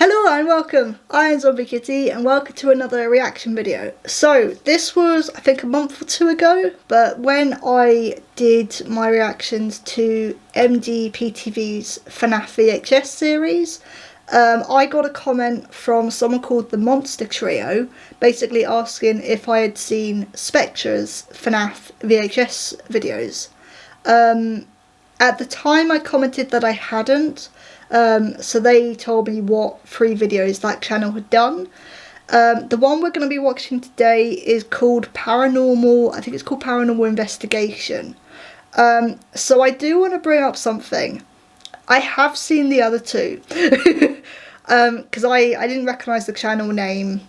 Hello and welcome, I am Zombie Kitty and welcome to another reaction video. So this was I think a month or two ago, but when I did my reactions to MDPTV's FNAF VHS series, I got a comment from someone called TheMonsterTrio basically asking if I had seen Spectre's FNAF VHS videos. At the time I commented that I hadn't. So they told me what 3 videos that channel had done. The one we're going to be watching today is called Paranormal. I think it's called Paranormal Investigation. So I do want to bring up something. I have seen the other 2. Because I didn't recognise the channel name.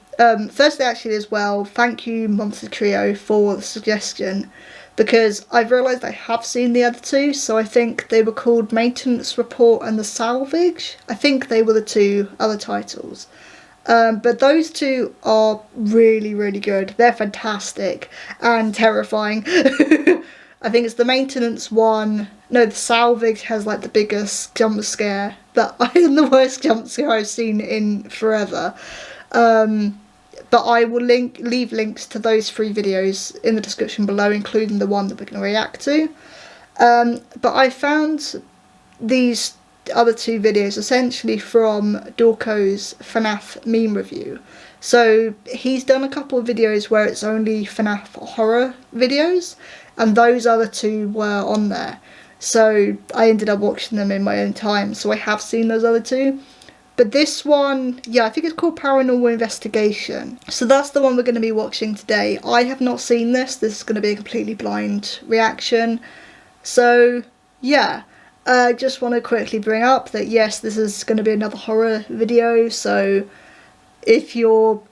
Firstly, actually, as well, thank you, TheMonsterTrio, for the suggestion. Because I've realised I have seen the other 2, so I think they were called Maintenance Report and The Salvage. I think they were the 2 other titles. But those 2 are really, really good. They're fantastic and terrifying. I think it's the Maintenance one. No, The Salvage has like the biggest jump scare. And the worst jump scare I've seen in forever. But I will leave links to those 3 videos in the description below, including the one that we're going to react to. But I found these other 2 videos essentially from Dorco's FNAF meme review. So he's done a couple of videos where it's only FNAF horror videos, and those other 2 were on there. So I ended up watching them in my own time, so I have seen those other 2. But this one, yeah, I think it's called Paranormal Investigation. So that's the one we're going to be watching today. I have not seen this. This is going to be a completely blind reaction. So, yeah. I just want to quickly bring up that, yes, this is going to be another horror video. So, if you're,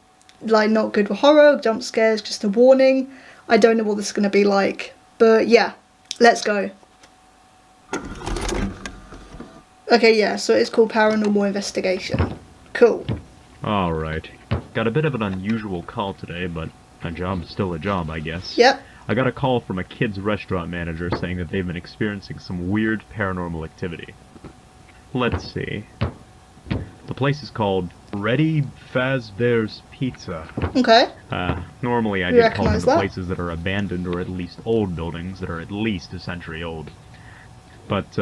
like, not good with horror, jump scares, just a warning. I don't know what this is going to be like. But, yeah, let's go. Okay, yeah, so it's called Paranormal Investigation. Cool. Alright. Got a bit of an unusual call today, but a job's still a job, I guess. Yep. I got a call from a kid's restaurant manager saying that they've been experiencing some weird paranormal activity. Let's see. The place is called Freddy Fazbear's Pizza. Okay. Normally I get called into places that are abandoned or at least old buildings that are at least a century old. But,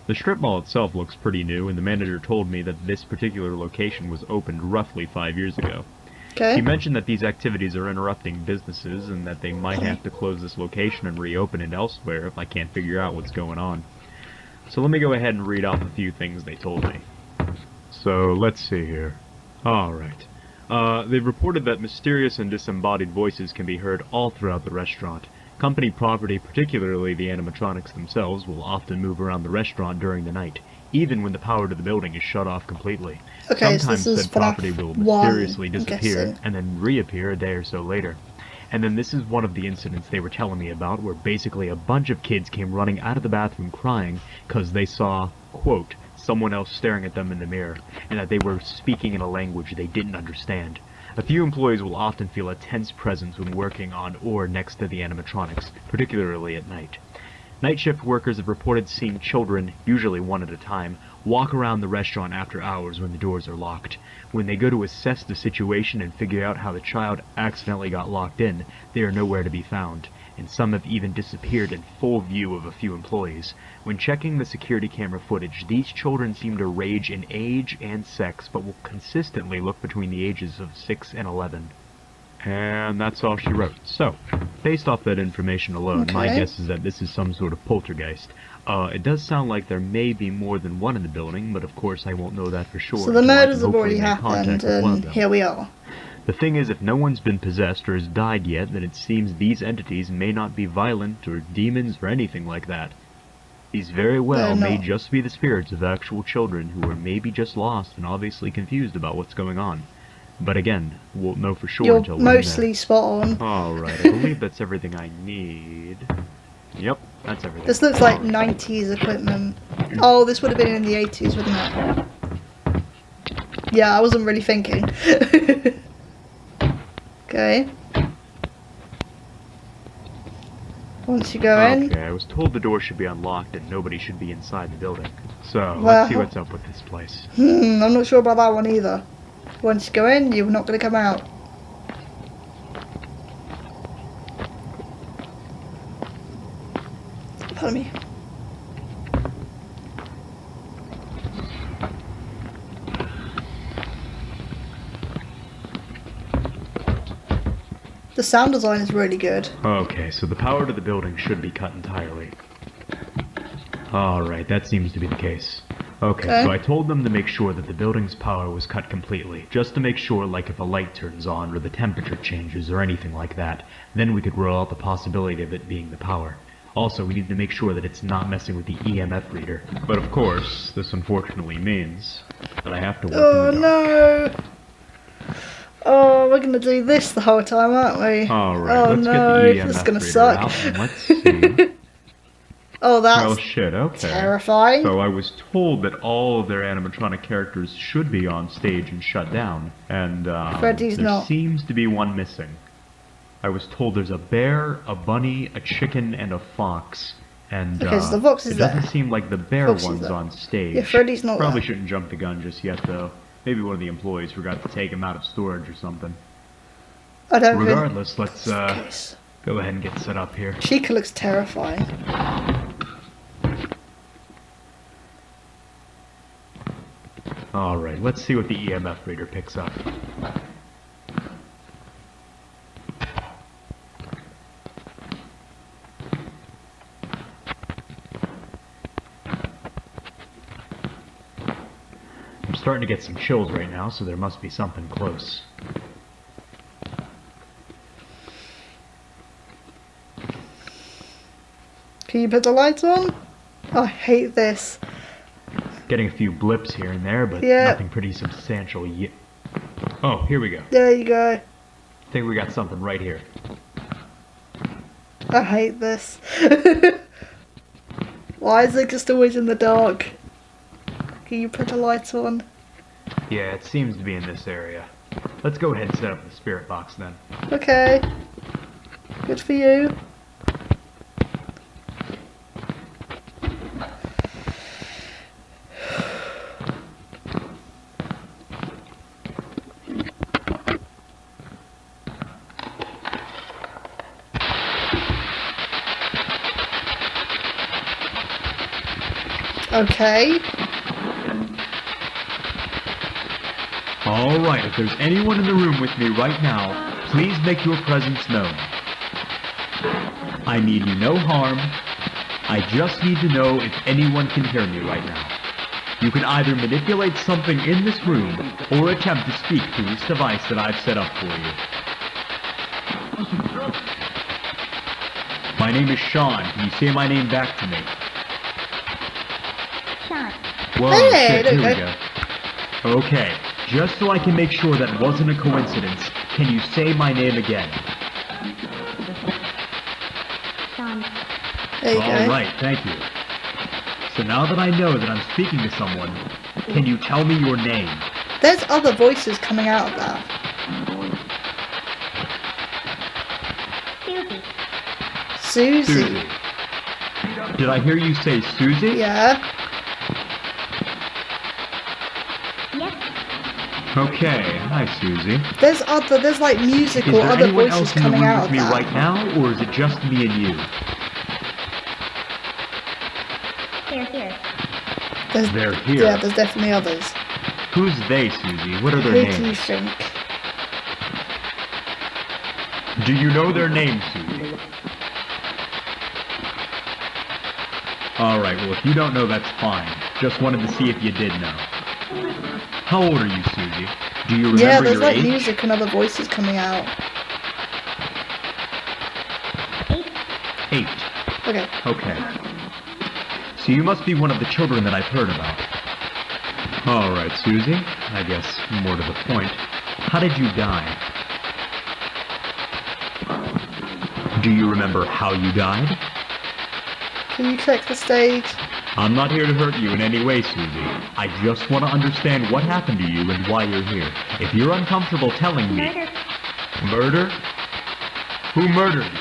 the strip mall itself looks pretty new, and the manager told me that this particular location was opened roughly 5 years ago. Okay. He mentioned that these activities are interrupting businesses, and that they might have to close this location and reopen it elsewhere if I can't figure out what's going on. So let me go ahead and read off a few things they told me. So, let's see here. Alright. They've reported that mysterious and disembodied voices can be heard all throughout the restaurant. Company property, particularly the animatronics themselves, will often move around the restaurant during the night, even when the power to the building is shut off completely. Okay, sometimes so said property will mysteriously disappear and then reappear a day or so later. And then this is one of the incidents they were telling me about, where basically a bunch of kids came running out of the bathroom crying because they saw, quote, someone else staring at them in the mirror, and that they were speaking in a language they didn't understand. A few employees will often feel a tense presence when working on or next to the animatronics, particularly at night. Night shift workers have reported seeing children, usually one at a time, walk around the restaurant after hours when the doors are locked. When they go to assess the situation and figure out how the child accidentally got locked in, they are nowhere to be found, and some have even disappeared in full view of a few employees. When checking the security camera footage, these children seem to range in age and sex, but will consistently look between the ages of 6 and 11. And that's all she wrote. So, based off that information alone, my guess is that this is some sort of poltergeist. It does sound like there may be more than one in the building, but of course I won't know that for sure. So the murders have already happened, and here we are. The thing is, if no one's been possessed or has died yet, then it seems these entities may not be violent or demons or anything like that. These very well may just be the spirits of actual children who are maybe just lost and obviously confused about what's going on. But again, we'll know for sure until we're mostly spot on. Alright, I believe that's everything I need. Yep, that's everything. This looks like 90s equipment. Oh, this would have been in the 80s, wouldn't it? Yeah, I wasn't really thinking. Okay. Once you go in. Okay, I was told the door should be unlocked and nobody should be inside the building. So, Well, let's see what's up with this place. I'm not sure about that one either. Once you go in, you're not going to come out. Pardon me. The sound design is really good. Okay, so the power to the building should be cut entirely. Alright, that seems to be the case. Okay, so I told them to make sure that the building's power was cut completely, just to make sure, like if a light turns on or the temperature changes or anything like that, then we could rule out the possibility of it being the power. Also, we need to make sure that it's not messing with the EMF reader. But of course, this unfortunately means that I have to work in the dark. No! Oh, we're gonna do this the whole time, aren't we? Alright, let's no, get the EMF this is gonna reader suck. out and let's see. Oh, that's Well, shit, okay. terrifying. So I was told that all of their animatronic characters should be on stage and shut down, and Freddy's there not. seems to be one missing. I was told there's a bear, a bunny, a chicken, and a fox. And Okay, so the fox is it doesn't there. seem like the bear Fox is one's there. on stage. Yeah, Freddy's not Probably there. shouldn't jump the gun just yet, though. Maybe one of the employees forgot to take him out of storage or something. I don't Regardless, let's Case. go ahead and get set up here. Chica looks terrifying. Alright, let's see what the EMF reader picks up. I'm starting to get some chills right now, so there must be something close. Can you put the lights on? Oh, I hate this. Getting a few blips here and there, but Yeah. nothing pretty substantial yet. Oh, here we go. There you go. I think we got something right here. I hate this. Why is it just always in the dark? Can you put the lights on? Yeah, it seems to be in this area. Let's go ahead and set up the spirit box then. Okay. Good for you. Okay. Alright, if there's anyone in the room with me right now, please make your presence known. I mean you no harm. I just need to know if anyone can hear me right now. You can either manipulate something in this room, or attempt to speak through this device that I've set up for you. My name is Sean. Can you say my name back to me? Sean. Whoa, Hey, shit, there here you we go. go. Okay, just so I can make sure that wasn't a coincidence, can you say my name again? Sean. There you go. Alright, thank you. So now that I know that I'm speaking to someone, can you tell me your name? There's other voices coming out of that. Susie. Susie. Did I hear you say Susie? Yeah. Yes. Okay, hi Susie. There's like music Is or there other anyone voices else in the coming room out with of me that. right now, or is it just me and you? They're here. They're here. Yeah, there's definitely others. Who's they, Susie? What are their Who do you names? think? Do you know their names, Susie? Alright, well if you don't know, that's fine. Just wanted to see if you did know. How old are you, Susie? Do you remember Yeah, there's your like age? music and other voices coming out. 8. 8. Okay. Okay. So you must be one of the children that I've heard about. Alright, Susie. I guess more to the point. How did you die? Do you remember how you died? Can you check the stage? I'm not here to hurt you in any way, Susie. I just want to understand what happened to you and why you're here. If you're uncomfortable telling me... Murder. Murder? Who murdered you?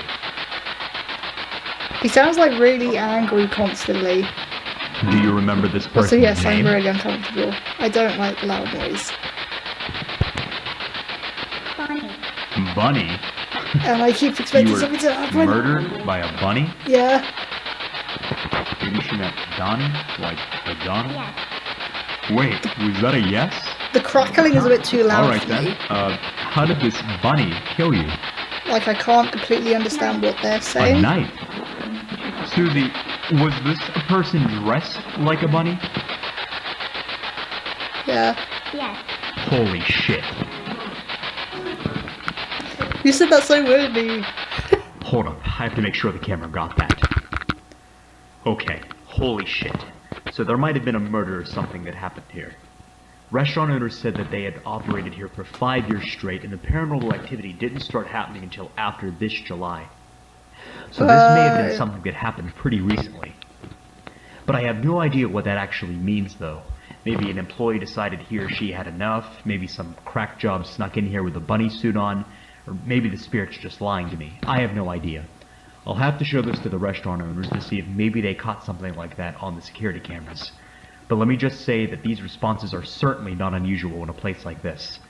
He sounds like really angry constantly. Do you remember this person's Also, yes, name? I'm really uncomfortable. I don't like loud noise. Bunny. Bunny? And I keep expecting You were something to happen. murdered by a bunny? Yeah. Maybe she meant Donnie? Like a Donnie? Yes. Wait, was that a yes? The crackling is a bit too loud Alright for then. me. How did this bunny kill you? Like, I can't completely understand what they're A saying. knife? Susie, was this a person dressed like a bunny? Yeah. Yes. Holy shit. You said that so weirdly. Hold up, I have to make sure the camera got that. Okay, holy shit. So there might have been a murder or something that happened here. Restaurant owners said that they had operated here for 5 years straight, and the paranormal activity didn't start happening until after this July. So this may have been something that happened pretty recently. But I have no idea what that actually means, though. Maybe an employee decided he or she had enough, maybe some crack job snuck in here with a bunny suit on, or maybe the spirit's just lying to me. I have no idea. I'll have to show this to the restaurant owners to see if maybe they caught something like that on the security cameras. But let me just say that these responses are certainly not unusual in a place like this.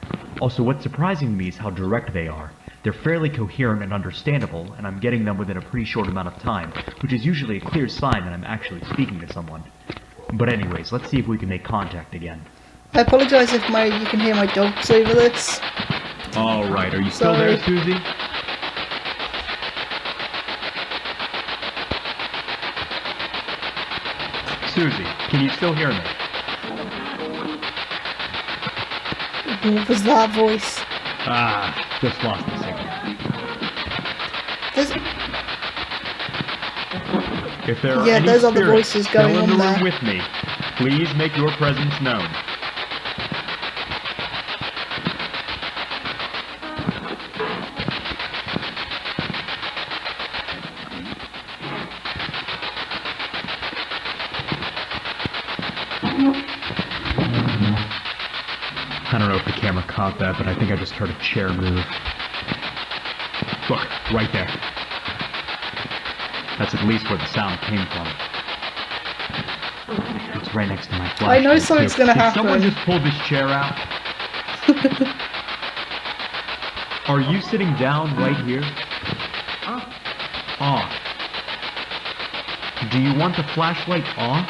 Also, what's surprising to me is how direct they are. They're fairly coherent and understandable, and I'm getting them within a pretty short amount of time, which is usually a clear sign that I'm actually speaking to someone. But anyways, let's see if we can make contact again. I apologise if you can hear my dogs over this. Alright, are you still Sorry. there, Susie? Susie, can you still hear me? What was that voice? Ah, just lost the signal. There's... If there are Yeah, any there's other spirits voices still going in on the there. room with me, please make your presence known. I don't know if the camera caught that, but I think I just heard a chair move. Look, right there. That's at least where the sound came from. It's right next to my flashlight. I know something's gonna Did someone happen. just pull this chair out? Are you sitting down right here? Off. Do you want the flashlight off?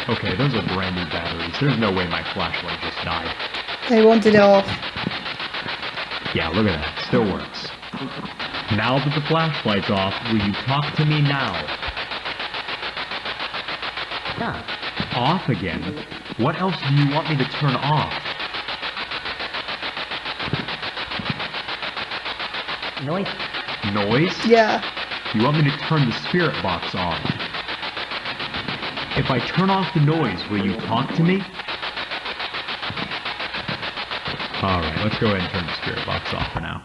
Okay, those are brand new batteries. There's no way my flashlight just died. They wanted it off. Yeah, look at that. Still works. Now that the flashlight's off, will you talk to me now? Yeah. Off again? What else do you want me to turn off? Noise. Noise? Yeah. You want me to turn the spirit box on? If I turn off the noise, will you talk to me? Alright, let's go ahead and turn the spirit box off for now.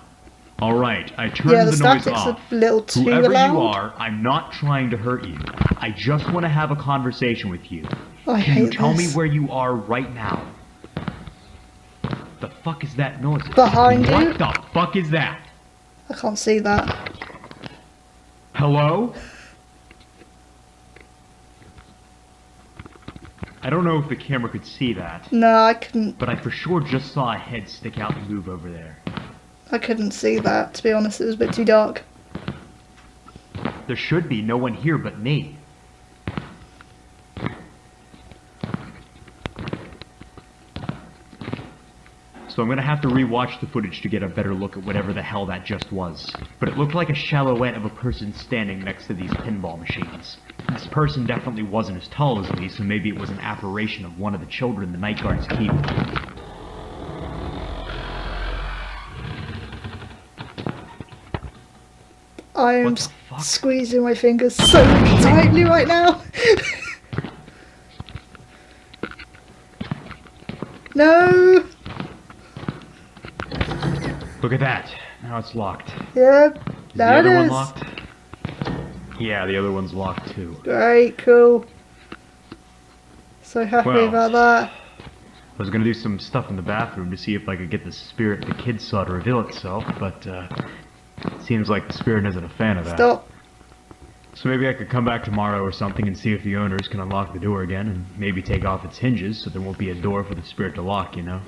Alright, I turned Yeah, the the noise static's off. a little too Whoever loud. you are, I'm not trying to hurt you. I just want to have a conversation with you. I Can you hate tell me this. where you are right now? The fuck is that noise? Behind you? What the fuck is that? I can't see that. Hello? I don't know if the camera could see that, No, I couldn't. but I for sure just saw a head stick out and move over there. I couldn't see that. To be honest, it was a bit too dark. There should be no one here but me. So I'm gonna have to rewatch the footage to get a better look at whatever the hell that just was. But it looked like a silhouette of a person standing next to these pinball machines. This person definitely wasn't as tall as me, so maybe it was an apparition of one of the children the night guards keep. I am What the fuck? squeezing my fingers so tightly right now. No. Look at that. Now it's locked. Yeah. Is the There other it one is. locked? Yeah, the other one's locked too. Great. Cool. So happy Well. about that. was gonna do some stuff in the bathroom to see if I could get the spirit the kids saw to reveal itself, but, seems like the spirit isn't a fan of that. Stop. So maybe I could come back tomorrow or something and see if the owners can unlock the door again and maybe take off its hinges so there won't be a door for the spirit to lock, you know?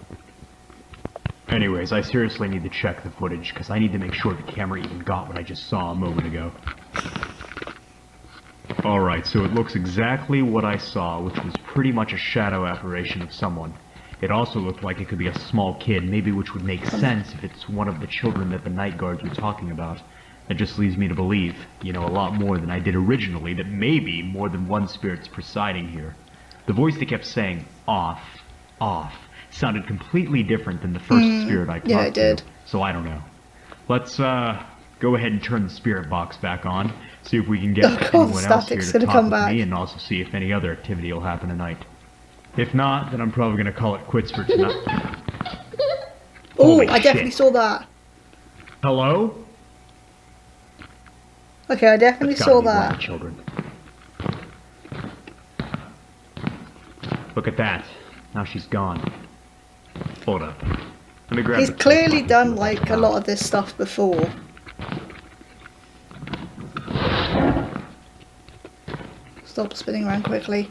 Anyways, I seriously need to check the footage because I need to make sure the camera even got what I just saw a moment ago. Alright, so it looks exactly what I saw, which was pretty much a shadow apparition of someone. It also looked like it could be a small kid, maybe, which would make sense if it's one of the children that the night guards were talking about. That just leads me to believe, you know, a lot more than I did originally, that maybe more than one spirit's presiding here. The voice that kept saying, off, sounded completely different than the first spirit I talked to. Yeah, it did. So I don't know. Let's, go ahead and turn the spirit box back on, see if we can get anyone else here to talk with me, and also see if any other activity will happen tonight. If not, then I'm probably gonna call it quits for tonight. Oh, I definitely saw that. Hello? Okay, I definitely That's gotta saw be one of that. the children. Look at that. Now she's gone. Hold up. Let me grab He's the tape clearly and see done what that's like a about. lot of this stuff before. Stop spinning around quickly.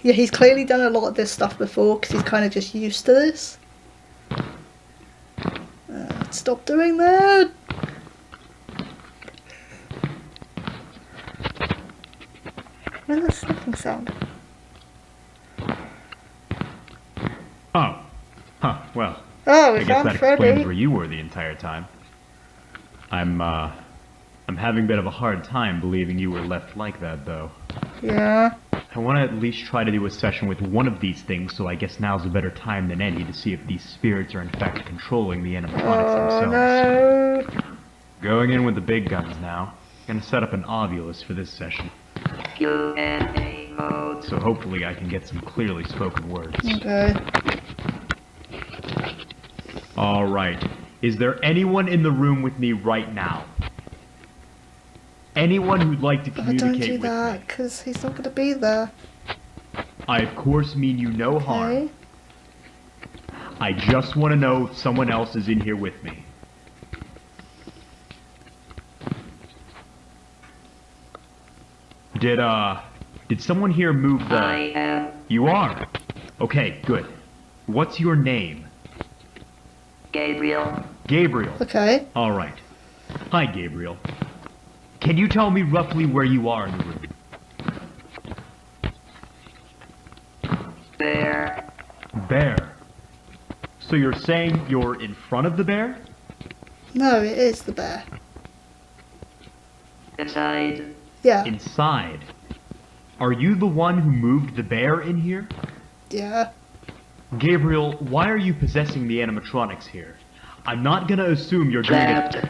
Yeah, he's clearly done a lot of this stuff before because he's kind of just used to this. Stop doing that! Where's the sniffing sound? Oh. Huh, well. Oh, I we guess found that explains Freddy. where you were the entire time. I'm having a bit of a hard time believing you were left like that, though. Yeah. I want to at least try to do a session with one of these things, so I guess now's a better time than any to see if these spirits are in fact controlling the animatronics Oh themselves. no. Going in with the big guns now. Gonna set up an Ovilus for this session. Q&A mode. So hopefully I can get some clearly spoken words. Okay. Alright. Is there anyone in the room with me right now? Anyone who'd like to Oh, don't communicate do with that, me? because he's not going to be there. I of course mean you no harm. Okay. I just want to know if someone else is in here with me. Did someone here move the... I am You are? Okay, good. What's your name? Gabriel. Gabriel. Okay. Alright. Hi, Gabriel. Can you tell me roughly where you are in the room? Bear. Bear. So you're saying you're in front of the bear? No, it is the bear. Inside. Yeah. Inside. Are you the one who moved the bear in here? Yeah. Gabriel, why are you possessing the animatronics here? I'm not gonna assume you're doing Trapped. it...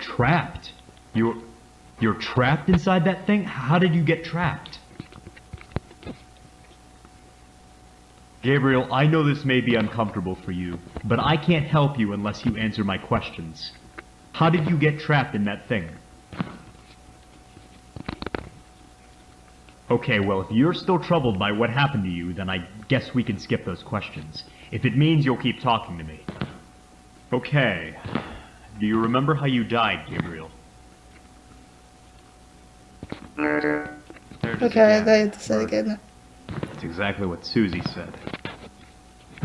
Trapped? You're trapped inside that thing? How did you get trapped? Gabriel, I know this may be uncomfortable for you, but I can't help you unless you answer my questions. How did you get trapped in that thing? Okay, well, if you're still troubled by what happened to you, then I guess we can skip those questions. If it means you'll keep talking to me. Okay. Do you remember how you died, Gabriel? Murder. There it is Okay, again. they said Murder. again. That's exactly what Susie said.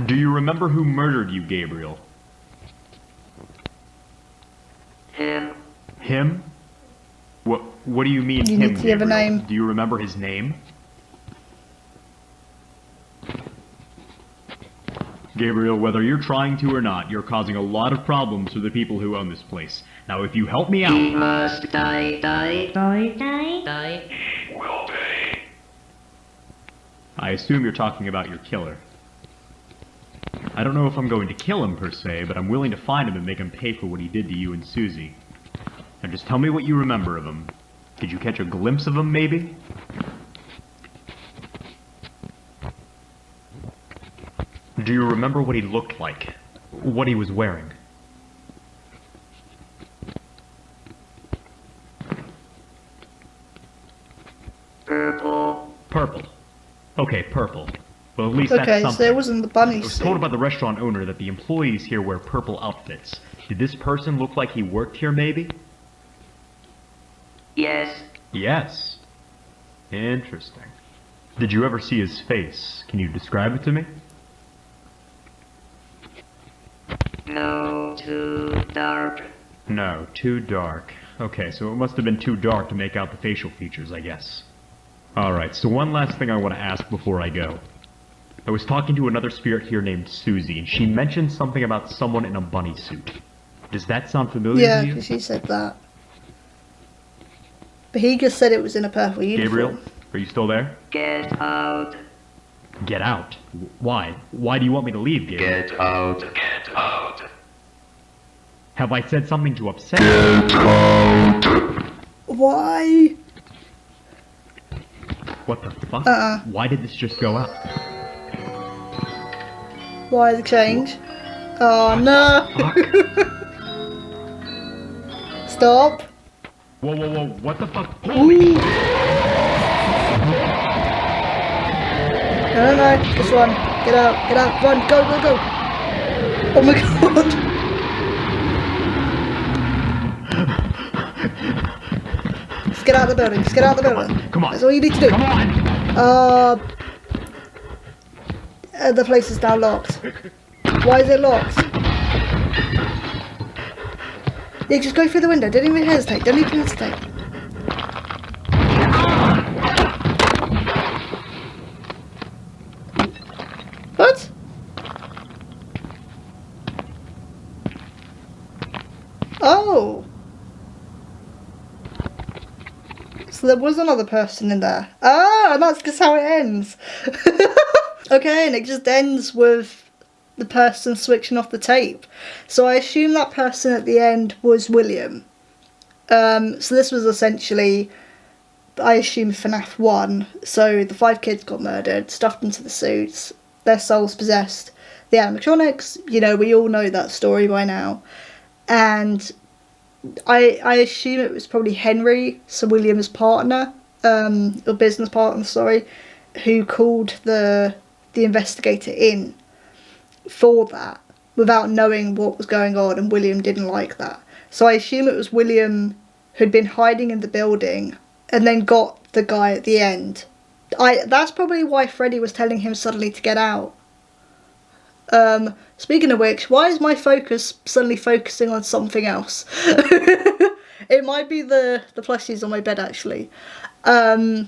Do you remember who murdered you, Gabriel? Him. Him? What do you mean, You him, need to give a Gabriel? name. Do you remember his name? Gabriel, whether you're trying to or not, you're causing a lot of problems for the people who own this place. Now, if you help me out... He must die. Will pay. I assume you're talking about your killer. I don't know if I'm going to kill him per se, but I'm willing to find him and make him pay for what he did to you and Susie. Now just tell me what you remember of him. Did you catch a glimpse of him, maybe? Do you remember what he looked like? What he was wearing? Purple. Purple. Okay, purple. Well, at least that's Okay, something. so it wasn't the bunny I was suit. told by the restaurant owner that the employees here wear purple outfits. Did this person look like he worked here, maybe? Yes. Yes. Interesting. Did you ever see his face? Can you describe it to me? No, too dark. No, too dark. Okay, so it must have been too dark to make out the facial features, I guess. Alright, so one last thing I want to ask before I go. I was talking to another spirit here named Susie, and she mentioned something about someone in a bunny suit. Does that sound familiar Yeah, to you? because she said that. But he just said it was in a purple uniform. Gabriel, are you still there? Get out. Get out. Why? Why do you want me to leave, Gabriel? Get out. Get out. Have I said something to upset you? Get out. Why? What the fuck? Uh-uh. Why did this just go out? Why the change? Oh no! Fuck. Stop! Whoa, whoa, whoa, what the fuck? Ooh. No, this one. Get out, run, go! Oh my god! Just get out of the building, Come on. That's all you need to do. Come on! The place is now locked. Why is it locked? Yeah, just go through the window. Don't even hesitate. What? Oh. So there was another person in there. Ah, and that's just how it ends. Okay, and it just ends with the person switching off the tape. So I assume that person at the end was William. So this was essentially, I assume, FNAF 1. So the 5 kids got murdered, stuffed into the suits, their souls possessed the animatronics. You know, we all know that story by now. And I assume it was probably Henry, Sir William's partner, or business partner, sorry, who called the investigator in for that without knowing what was going on, and William didn't like that. So I assume it was William who'd been hiding in the building and then got the guy at the end. That's probably why Freddy was telling him suddenly to get out. Speaking of which, why is my focus suddenly focusing on something else? It might be the plushies on my bed, actually. But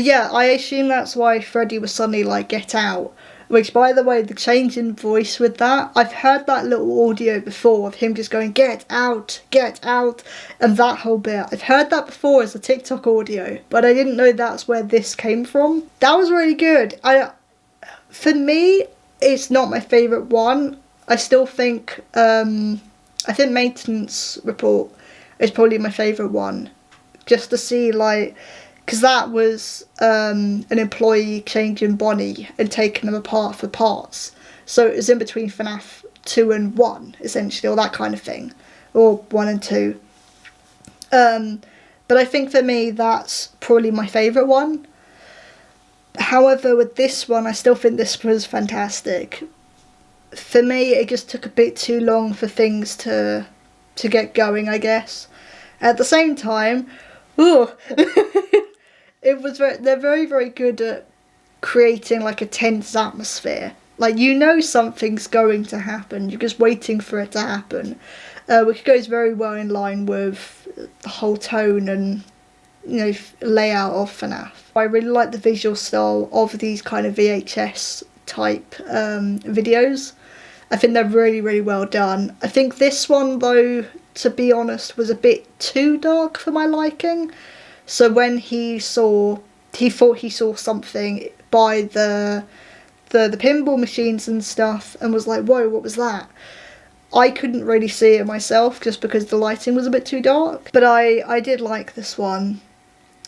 yeah, I assume that's why Freddy was suddenly like, get out. Which, by the way, the change in voice with that, I've heard that little audio before of him just going, get out, and that whole bit. I've heard that before as a TikTok audio, but I didn't know that's where this came from. That was really good. For me, it's not my favourite one. I still think, I think Maintenance Report is probably my favourite one. Just to see, like, because that was an employee changing Bonnie and taking them apart for parts. So it was in between FNAF 2 and 1, essentially, or that kind of thing. Or 1 and 2. But I think for me, that's probably my favourite one. However, with this one, I still think this was fantastic. For me, it just took a bit too long for things to get going, I guess. At the same time, ooh, they're very, very good at creating like a tense atmosphere. Like, you know something's going to happen, you're just waiting for it to happen. Which goes very well in line with the whole tone and, you know, layout of FNAF. I really like the visual style of these kind of VHS type videos. I think they're really, really well done. I think this one, though, to be honest, was a bit too dark for my liking. So when he thought he saw something by the pinball machines and stuff and was like, whoa, what was that? I couldn't really see it myself just because the lighting was a bit too dark. But I did like this one.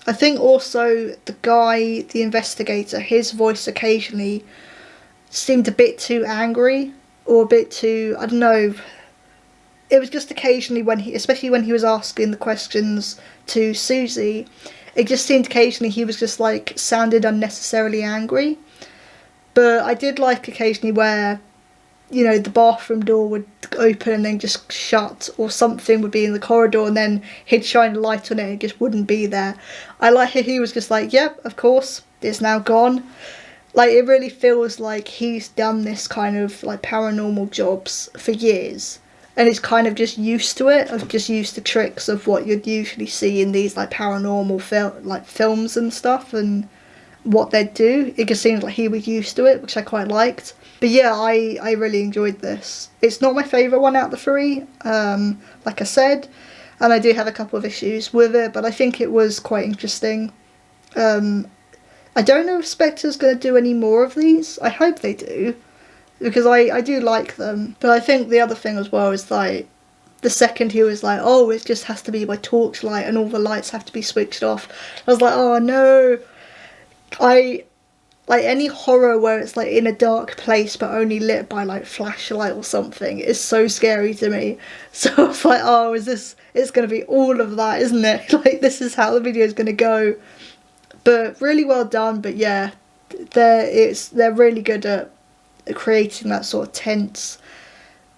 I think also the guy, the investigator, his voice occasionally seemed a bit too angry or a bit too, I don't know. It was just occasionally especially when he was asking the questions to Susie, It just seemed occasionally he was just like sounded unnecessarily angry. But I did like occasionally where, you know, the bathroom door would open and then just shut, or something would be in the corridor and then he'd shine a light on it and it just wouldn't be there. I like how he was just like, yep, of course, it's now gone. Like, it really feels like he's done this kind of like paranormal jobs for years, and he's kind of just used to it, of just used to tricks of what you'd usually see in these like paranormal films and stuff, and what they'd do. It just seems like he was used to it, which I quite liked. But yeah, I really enjoyed this. It's not my favourite one out of the three, like I said, and I do have a couple of issues with it, but I think it was quite interesting. I don't know if Spectre's going to do any more of these. I hope they do, because I do like them. But I think the other thing as well is like, the second he was like, oh, it just has to be by torchlight and all the lights have to be switched off, I was like, oh no. Like any horror where it's like in a dark place but only lit by like flashlight or something is so scary to me. So I was like, oh, it's going to be all of that, isn't it? Like, this is how the video is going to go. But really well done. But yeah, they're really good at creating that sort of tense,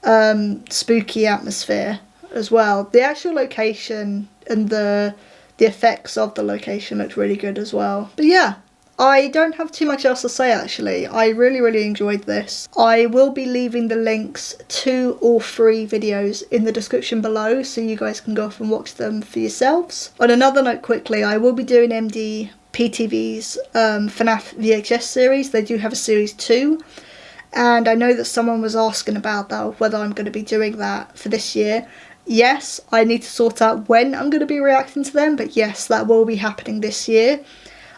spooky atmosphere as well. The actual location and the effects of the location looked really good as well. But yeah, I don't have too much else to say actually. I really enjoyed this. I will be leaving the links to all 3 videos in the description below, so you guys can go off and watch them for yourselves. On another note quickly, I will be doing MD PTV's FNAF VHS series. They do have a series 2. And I know that someone was asking about that, whether I'm going to be doing that for this year. Yes, I need to sort out when I'm going to be reacting to them, but yes, that will be happening this year.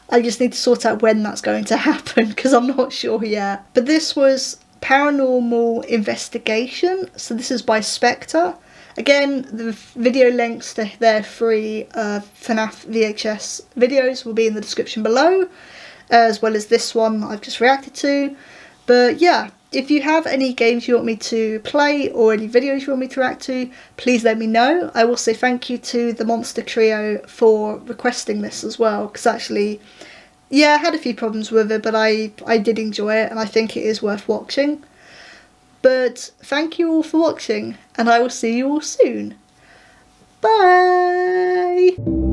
I just need to sort out when that's going to happen, because I'm not sure yet. But this was Paranormal Investigation, so this is by Spectre. Again, the video links to their 3 FNAF VHS videos will be in the description below, as well as this one I've just reacted to. But yeah, if you have any games you want me to play or any videos you want me to react to, please let me know. I will say thank you to TheMonsterTrio for requesting this as well, because actually, yeah, I had a few problems with it, but I did enjoy it and I think it is worth watching. But thank you all for watching, and I will see you all soon. Bye!